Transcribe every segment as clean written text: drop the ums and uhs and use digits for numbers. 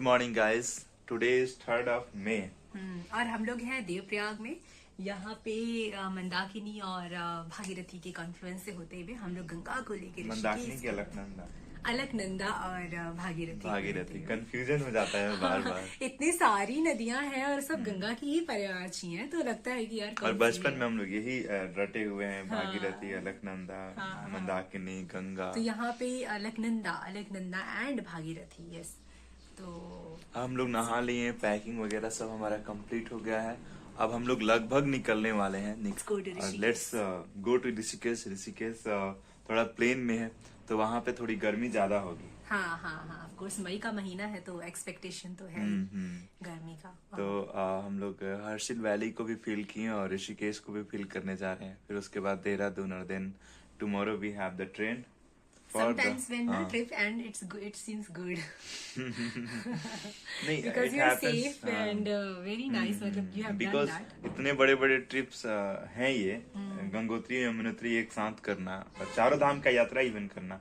Morning guys, today is 3rd of May। और हम लोग हैं देवप्रयाग में। यहाँ पे मंदाकिनी और भागीरथी के कॉन्फ्लुएंस से होते हुए हम लोग गंगा को लेकर मंदाकिनी की अलकनंदा और भागीरथी कंफ्यूजन हो जाता है बार बार। इतनी सारी नदियां हैं और सब गंगा की ही पर्यायवाची हैं, तो लगता है कि यार और बचपन में हम लोग यही रटे हुए हैं, भागीरथी, अलकनंदा, मंदाकिनी, गंगा। तो यहाँ पे अलकनंदा एंड भागीरथी। यस, तो हम लोग नहा लिए, पैकिंग वगैरह सब हमारा कंप्लीट हो गया है। अब हम लोग लगभग निकलने वाले हैं। Let's go to Rishikesh. Rishikesh थोड़ा प्लेन में है तो वहाँ पे थोड़ी गर्मी ज्यादा होगी। हाँ, ऑफ कोर्स मई का महीना है तो एक्सपेक्टेशन तो है गर्मी का। तो हम लोग हर्षिल वैली को भी फील किए और ऋषिकेश को भी फील करने जा रहे हैं। फिर उसके बाद देहरादून और then tomorrow we have the train. Sometimes when the trip and it seems good नहीं, because you are safe and very nice. मतलब you have done that. इतने बड़े बड़े ट्रिप्स हैं ये, गंगोत्री यमुनोत्री एक साथ करना और चारों धाम का यात्रा इवन करना,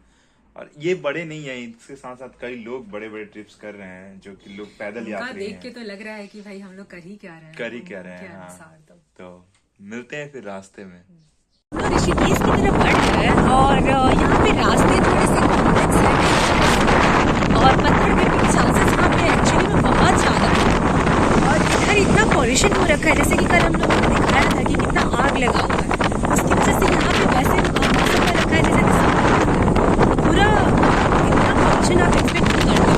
और ये बड़े नहीं है, इसके साथ साथ कई लोग बड़े बड़े ट्रिप्स कर रहे हैं जो कि लोग पैदल यात्री हैं। देख के तो लग रहा है कि भाई हम लोग कर ही क्या रहे हैं। तो मिलते हैं फिर रास्ते में। ऋषिकेश की तरफ बढ़ गए और यहाँ पे रास्ते थोड़े से कॉम्प्लेक्स हैं और पत्थर गिरने के चांसेस यहाँ पे एक्चुअली में बहुत ज्यादा है। और इधर इतना पॉल्यूशन हो रखा है, जैसे कि कल हम लोगों ने दिखाया था कि कितना आग लगा हुआ है। उसकी वजह से यहाँ पे वैसे मौसम में रखा है जैसे दिसंबर, तो पूरा इतना पॉल्यूशन आप एक्सपेक्ट नहीं करते हो।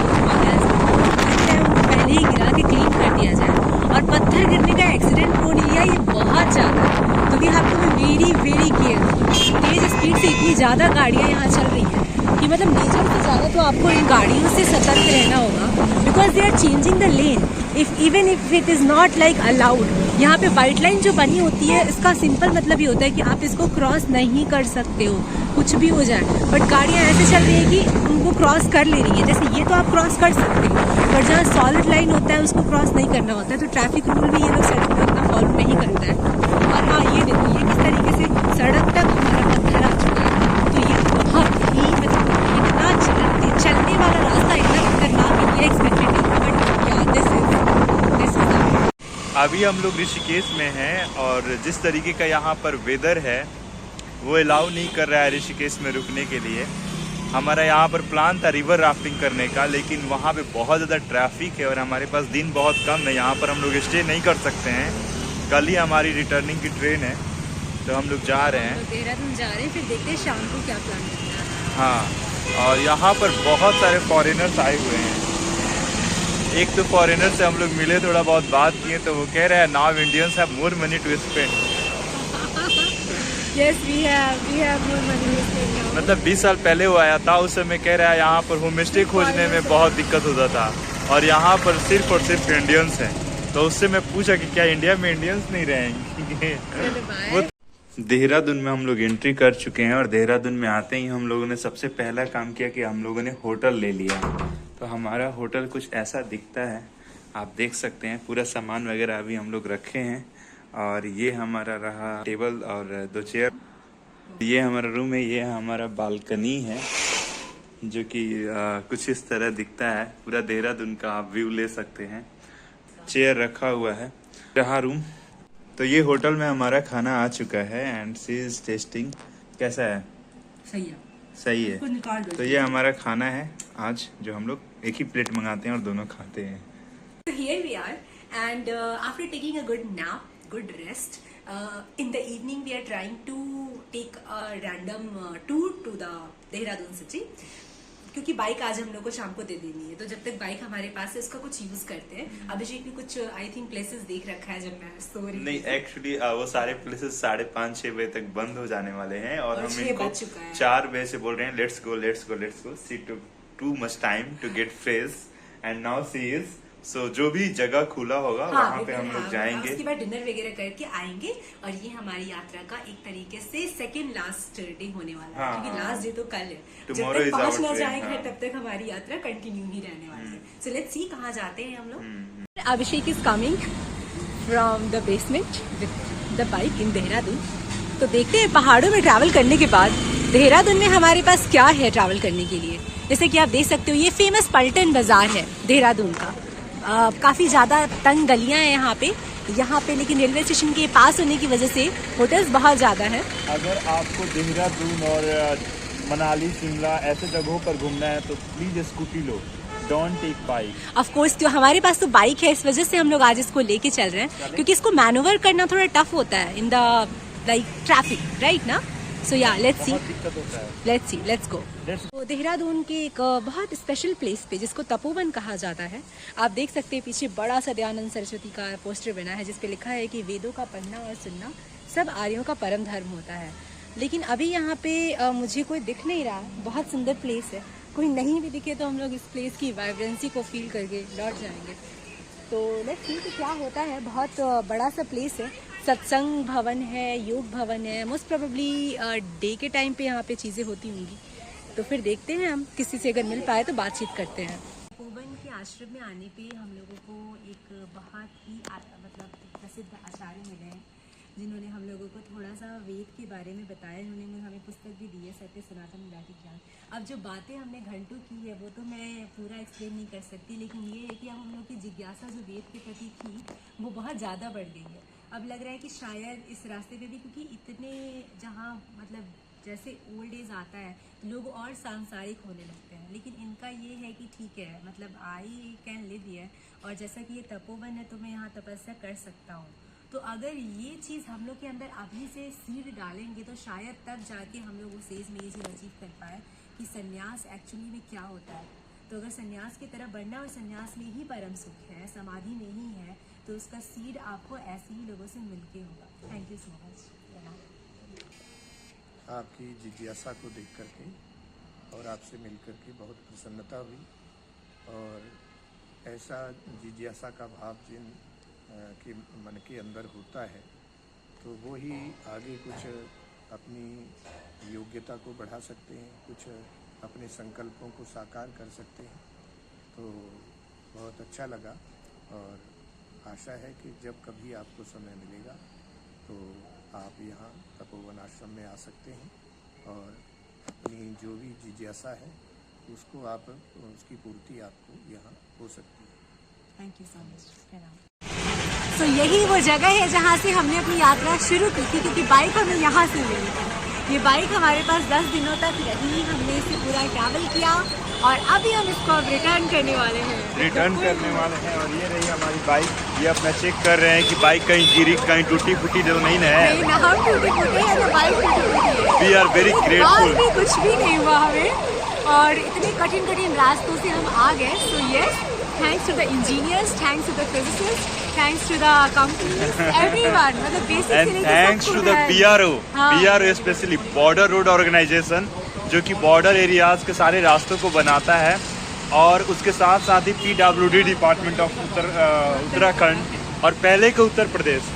पहले ही गिरा के क्लीन कर दिया जाए। और पत्थर गिरने का एक्सीडेंट होने लिया ये बहुत ज्यादा है, तो we have to be very careful. तेज स्पीड से इतनी ज्यादा गाड़ियां यहाँ चल रही हैं कि मतलब नेचर से ज्यादा तो आपको इन गाड़ियों से सतर्क रहना होगा, because they are changing the lane even if it is not like allowed. यहाँ पे व्हाइट लाइन जो बनी होती है इसका सिंपल मतलब ये होता है कि आप इसको क्रॉस नहीं कर सकते हो, कुछ भी हो जाए। बट गाड़ियाँ ऐसे चल रही है कि उनको क्रॉस कर ले रही है। जैसे ये तो आप क्रॉस कर सकते हो, बट जहाँ सॉलिड लाइन होता है उसको क्रॉस नहीं करना होता है। तो ट्रैफिक रूल भी ये लोग सड़क पे उतना फॉलो नहीं करता है। और हाँ, ये देखो ये किस तरीके से सड़क तक हमारा पत्थर आ चुका है। तो ये बहुत ही मतलब इतना चलने वाला रास्ता इतना खतरनाक, ये एक्सपेक्टेड नहीं था। बट या दिस इज अभी हम लोग ऋषिकेश में हैं और जिस तरीके का यहाँ पर वेदर है वो अलाउ नहीं कर रहा है ऋषिकेश में रुकने के लिए। हमारा यहाँ पर प्लान था रिवर राफ्टिंग करने का, लेकिन वहाँ पे बहुत ज़्यादा ट्रैफिक है और हमारे पास दिन बहुत कम है। यहाँ पर हम लोग स्टे नहीं कर सकते हैं। कल ही हमारी रिटर्निंग की ट्रेन है तो हम लोग जा रहे हैं, देहरादून जा रहे हैं। फिर देखते हैं शाम को क्या प्लान करना है। हाँ, और यहाँ पर बहुत सारे फॉरेनर्स आए हुए हैं। एक तो फॉरेनर से हम लोग मिले, थोड़ा बहुत बात किए, तो वो कह रहे हैं now Indians have more money to spend. Yes, we have more money to spend now. मतलब 20 साल पहले वो आया था, उस समय कह रहा है यहाँ पर होम स्टे खोजने में बहुत दिक्कत होता था और यहाँ पर सिर्फ और सिर्फ इंडियंस हैं। तो उससे मैं पूछा कि क्या इंडिया में इंडियंस नहीं रहेंगे। देहरादून में हम लोग एंट्री कर चुके हैं और देहरादून में आते ही हम लोगों ने सबसे पहला काम किया कि हम लोगों ने होटल ले लिया। तो हमारा होटल कुछ ऐसा दिखता है, आप देख सकते हैं। पूरा सामान वगैरह अभी हम लोग रखे हैं और ये हमारा रहा टेबल और 2 चेयर। ये हमारा रूम है, ये हमारा बालकनी है जो कि कुछ इस तरह दिखता है। पूरा देहरादून का आप व्यू ले सकते हैं। चेयर रखा हुआ है, रहा रूम। तो ये होटल में हमारा खाना आ चुका है एंड शी इज टेस्टिंग। कैसा है? सही है। तो ये हमारा खाना है आज, जो हम लोग एक ही प्लेट मंगाते हैं और दोनों खाते हैं। So here we are and after taking a good nap, good rest, in the evening we are trying to take a random tour to the Dehradun city, क्योंकि बाइक आज हम लोग को शाम को दे देनी है। तो जब तक बाइक हमारे पास है उसका कुछ यूज करते हैं। अभिषेक ने कुछ आई थिंक प्लेसेस देख रखा है जब मैं सो रही नहीं, एक्चुअली वो सारे प्लेसेस 5:30-6 बजे तक बंद हो जाने वाले हैं और हम इनको 4 बजे से बोल रहे हैं let's go see too much time to get fresh and now see is. So जो भी जगह खुला होगा वहाँ पे हम लोग जाएंगे। उसके बाद डिनर वगैरह करके आएंगे और ये हमारी यात्रा का एक तरीके से सेकंड लास्ट डे होने वाला है, क्योंकि लास्ट डे तो कल है। जब तक पहुंच ना जाए घर तब तक हमारी यात्रा कंटिन्यू ही रहने वाली है। सो लेट्स सी कहाँ जाते हैं हम लोग। Abhishek is coming from the basement with the bike in Dehradun. तो देखते हैं पहाड़ों में ट्रैवल करने के बाद देहरादून में हमारे पास क्या है ट्रैवल करने के लिए? जैसे कि आप देख सकते हो ये फेमस पलटन बाजार है देहरादून का। काफ़ी ज़्यादा तंग गलियां हैं यहाँ पे लेकिन रेलवे स्टेशन के पास होने की वजह से होटल्स बहुत ज़्यादा हैं। अगर आपको देहरादून और मनाली शिमला ऐसे जगहों पर घूमना है तो प्लीज स्कूटी लो, don't take bike. Of course तो हमारे पास तो बाइक है, इस वजह से हम लोग आज इसको लेके चल रहे हैं क्योंकि इसको मैनूवर करना थोड़ा टफ होता है in the like traffic, right ना? सो या लेट्स सी, लेट्स गो। तो देहरादून के एक बहुत स्पेशल प्लेस पे जिसको तपोवन कहा जाता है, आप देख सकते हैं पीछे बड़ा सा दयानंद सरस्वती का पोस्टर बना है जिसपे लिखा है कि वेदों का पढ़ना और सुनना सब आर्यों का परम धर्म होता है। लेकिन अभी यहाँ पे मुझे कोई दिख नहीं रहा। बहुत सुंदर प्लेस है, कोई नहीं भी दिखे तो हम लोग इस प्लेस की वाइब्रेंसी को फील करके लौट जाएंगे। तो लेट्स सी कि क्या होता है। बहुत बड़ा सा प्लेस है, सत्संग भवन है, योग भवन है। मोस्ट प्रोबेबली डे के टाइम पे यहाँ पे चीज़ें होती होंगी, तो फिर देखते हैं हम किसी से अगर मिल पाए तो बातचीत करते हैं। तपोवन के आश्रम में आने पे हम लोगों को एक बहुत ही मतलब प्रसिद्ध आचार्य मिले हैं जिन्होंने हम लोगों को थोड़ा सा वेद के बारे में बताया। उन्होंने हमें पुस्तक भी दी है, सत्य सनातन वैदिक ज्ञान। अब जो बातें हमने घंटों की है वो तो मैं पूरा एक्सप्लेन नहीं कर सकती, लेकिन ये है कि अब हम लोग की जिज्ञासा जो वेद के प्रति थी वो बहुत ज़्यादा बढ़ गई है। अब लग रहा है कि शायद इस रास्ते पे भी, क्योंकि इतने जहाँ मतलब जैसे ओल्ड एज आता है लोग और सांसारिक होने लगते हैं, लेकिन इनका ये है कि ठीक है मतलब आई कैन लिव हियर, और जैसा कि ये तपोवन है तो मैं यहाँ तपस्या कर सकता हूँ। तो अगर ये चीज़ हम लोग के अंदर अभी से सीड डालेंगे तो शायद तब जाके हम लोग उस एज में ये चीज़ अचीव कर पाए कि संन्यास एक्चुअली में क्या होता है। तो अगर संन्यास की तरफ बढ़ना, और संन्यास में ही परम सुख है, समाधि में ही है, तो उसका सीड आपको ऐसे ही लोगों से मिलके होगा। Thank you so much. आपकी जिज्ञासा को देख करके और आपसे मिल करके बहुत प्रसन्नता हुई, और ऐसा जिज्ञासा का भाव जिन के मन के अंदर होता है तो वो ही आगे कुछ अपनी योग्यता को बढ़ा सकते हैं, कुछ अपने संकल्पों को साकार कर सकते हैं। तो बहुत अच्छा लगा, और आशा है कि जब कभी आपको समय मिलेगा तो आप यहाँ तपोवन आश्रम में आ सकते हैं, और अपनी जो भी जिज्ञासा है उसको आप उसकी पूर्ति आपको यहाँ हो सकती है। Thank you so much. तो यही वो जगह है जहाँ से हमने अपनी यात्रा शुरू की थी, क्योंकि बाइक हमें यहाँ से मिली थी। ये बाइक हमारे पास 10 दिनों तक रही, हमने इसे पूरा ट्रैवल किया और अभी हम इसको अब रिटर्न करने वाले हैं। और ये रही हमारी बाइक। ये अपना चेक कर रहे हैं कि बाइक कहीं गिरी, कहीं टूटी फूटी तो नहीं है। हम टूटी फूटी है तो बाइक टूटी फूटी है। We are very grateful. भी कुछ भी नहीं हुआ हमें, और इतने कठिन रास्तों से हम आ गए। So yes, thanks to the engineers, thanks to the physicist, thanks to the companies, everyone. मतलब basically thanks to the BRO specially border road organisation, जो कि बॉर्डर एरियाज के सारे रास्तों को बनाता है, और उसके साथ साथ ही PWD डिपार्टमेंट ऑफ उत्तराखंड और पहले के उत्तर प्रदेश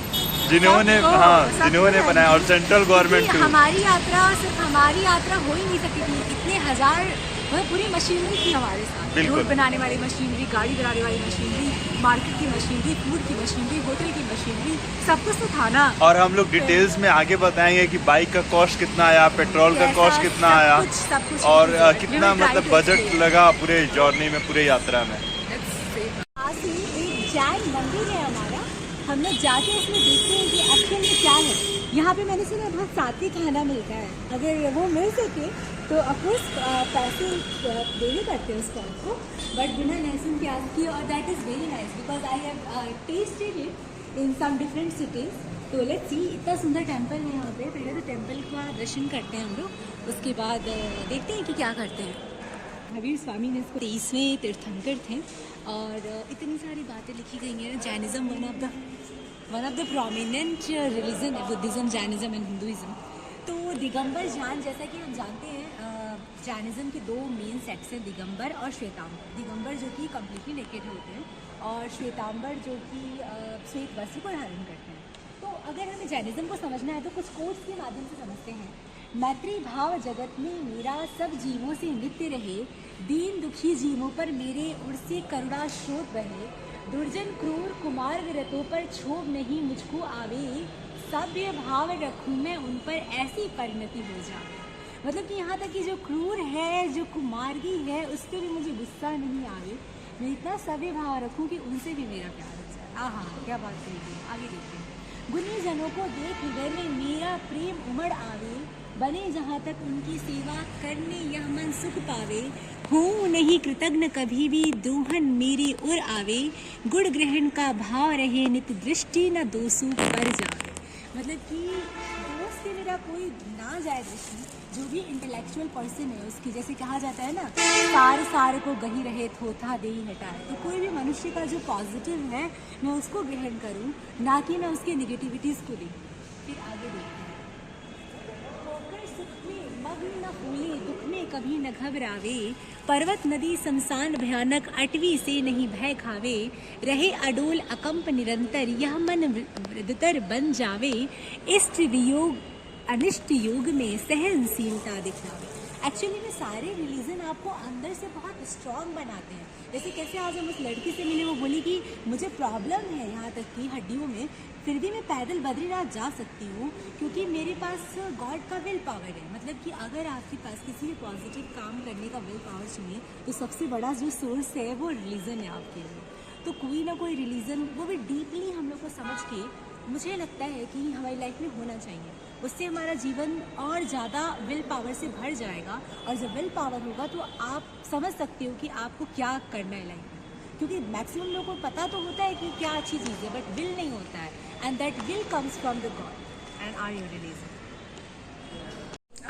जिन्होंने बनाया, और सेंट्रल गवर्नमेंट। हमारी यात्रा सिर्फ हमारी यात्रा हो ही नहीं सकती थी, इतने हजार पूरी मशीनरी थी हमारे साथ। रोड बनाने वाली मशीनरी, गाड़ी बनाने वाली मशीनरी, मार्केट की मशीनरी, फूड की मशीनरी, होटल की मशीनरी, सब कुछ तो था ना। और हम लोग डिटेल्स में आगे बताएंगे कि बाइक का कॉस्ट कितना आया, पेट्रोल का कॉस्ट कितना आया, और कितना मतलब बजट लगा पूरे जर्नी में, पूरे यात्रा में। एक जैन मंदिर है हमारा, हम लोग जाके इसमें देखते हैं कि एक्चुअल में क्या है। यहाँ पे मैंने सुना बहुत सात्विक खाना मिलता है, अगर वो मिल सके तो अफकोर्स पैसे देने पड़ते हैं उसको आपको, बट बिना लहसुन प्याज की, और that is very nice because I have tested it in some different cities. तो लेट्स सी, इतना सुंदर टेम्पल है यहाँ पे। पहले तो टेम्पल का दर्शन करते हैं हम लोग, उसके बाद देखते हैं कि क्या करते हैं। कबीर स्वामी ने इसको 23वें तीर्थंकर थे, और इतनी सारी बातें लिखी गई हैं। Jainism one of the prominent religion है, बुद्धिज़्म, जैनिज़्म एंड हिंदुज़्म। तो दिगंबर जान, जैसा कि हम जानते हैं जैनिज़्म के दो मेन सेक्ट्स हैं, दिगंबर और श्वेतांबर। दिगंबर जो कि कम्प्लीटली नेकेड होते हैं, और श्वेतांबर जो कि श्वेत वस्त्र को धारण करते हैं। तो अगर हमें जैनिज़्म को समझना है तो कुछ कोट्स के माध्यम से समझते हैं। मैत्री भाव जगत में मेरा सब जीवों से नित्य रहे, दीन दुखी जीवों पर मेरे उड़ से करुणा स्रोत बहे, दुर्जन क्रूर कुमार विरतों पर क्षोभ नहीं मुझको आवे, सभ्य भाव रखूं मैं उन पर ऐसी परिणति हो जाए। मतलब कि यहाँ तक कि जो क्रूर है, जो कुमार्गी है, उस पर भी मुझे गुस्सा नहीं आवे। मैं इतना सभ्य भाव रखूँ कि उनसे भी मेरा प्यार हो जाए। आहा, क्या बात कही। आगे देखते हैं। गुनी जनों को देख हृदय में मेरा प्रेम उमड़ आवे, बने जहाँ तक उनकी सेवा करने यह मन सुख पावे। हूँ नहीं कृतज्ञ कभी भी दोहन मेरी उर आवे, गुण ग्रहण का भाव रहे नित दृष्टि न दोसु पर जावे। मतलब कि दोस्त से मेरा कोई ना जाए दृष्टि, जो भी इंटेलेक्चुअल पर्सन है उसकी, जैसे कहा जाता है ना, सार सार को गही रहे थोथा दे ही हटाए। तो कोई भी मनुष्य का जो पॉजिटिव है मैं उसको ग्रहण करूं, ना कि मैं उसके नेगेटिविटीज़ को देखूं। फिर आगे देखते हैं। होकर सुख में मग्न न फूले, दुख में कभी न घबरावे, पर्वत नदी शमशान भयानक अटवी से नहीं भय खावे, रहे अडोल अकंप निरंतर यह मन वृद्धतर बन जावे, इष्ट वियोग अनिष्ट योग में सहनशीलता दिखावे। एक्चुअली में सारे रिलीजन आपको अंदर से बहुत स्ट्रांग बनाते हैं। जैसे कैसे आज हम उस लड़की से मिले, वो बोली कि मुझे प्रॉब्लम है यहाँ तक कि हड्डियों में, फिर भी मैं पैदल बद्रीनाथ जा सकती हूँ क्योंकि मेरे पास गॉड का विल पावर है। मतलब कि अगर आपके पास किसी भी पॉजिटिव काम करने का विल पावर चाहिए तो सबसे बड़ा जो सोर्स है वो रिलीजन है आपके लिए। तो कोई ना कोई रिलीजन, वो भी डीपली हम लोग को समझ के, मुझे लगता है कि हमारी लाइफ में होना चाहिए। उससे हमारा जीवन और ज़्यादा विल पावर से भर जाएगा, और जब विल पावर होगा तो आप समझ सकते हो कि आपको क्या करना है लाइफ में। क्योंकि मैक्सिमम लोगों को पता तो होता है कि क्या अच्छी चीज़ है, बट विल नहीं होता है, and that will comes from the god and are your religion.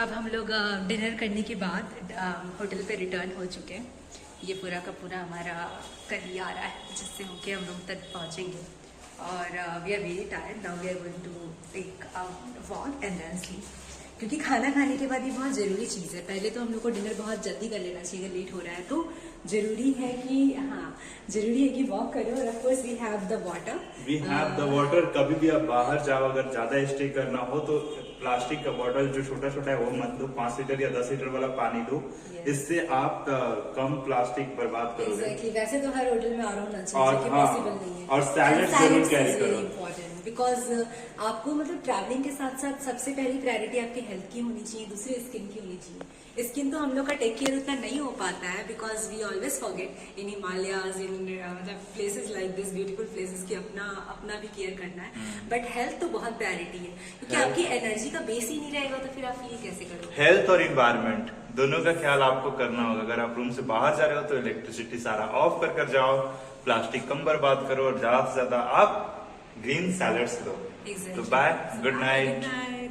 अब हम लोग डिनर करने के बाद होटल पे रिटर्न हो चुके हैं। ये पूरा का पूरा हमारा कल आ रहा है जिससे होके हम रूम तक पहुँचेंगे, और we are very tired. Now we are going to take a walk and then sleep, क्योंकि खाना खाने के बाद ये बहुत ज़रूरी चीज़ है। पहले तो हम लोग को डिनर बहुत जल्दी कर लेना चाहिए, अगर लेट हो रहा है तो जरूरी है कि जरूरी है कि वॉक करो। और of course we have the water, कभी भी आप बाहर जाओ, अगर ज्यादा स्टे करना हो तो प्लास्टिक का बॉटल जो छोटा छोटा है वो मत दो, 5 लीटर या 10 लीटर वाला पानी दो। इससे आप कम प्लास्टिक बर्बाद करोगे। Exactly. वैसे तो हर होटल में आराम होना चाहिए, पॉसिबल नहीं है। और सैलेड जरूर कैरी करो, बिकॉज आपको मतलब ट्रैवलिंग के साथ साथ सबसे पहली प्रायोरिटी आपकी हेल्थ की होनी चाहिए, दूसरी स्किन की होनी चाहिए। स्किन तो हम लोग का टेक केयर उतना नहीं हो पाता है, because we always forget in Himalayas, in मतलब places like this beautiful places की अपना भी केयर करना है। बट हेल्थ तो बहुत प्रायोरिटी है, क्योंकि आपकी एनर्जी का बेस ही नहीं रहेगा तो फिर आप फील कैसे करोगे। हेल्थ और इन्वायरमेंट दोनों का ख्याल आपको करना होगा। अगर आप रूम से बाहर जा रहे हो तो इलेक्ट्रिसिटी सारा ऑफ कर जाओ, प्लास्टिक कम बर्बाद करो, और ज्यादा से ज्यादा आप ग्रीन सैलड्स लो। Exactly. तो bye, good night. Good night.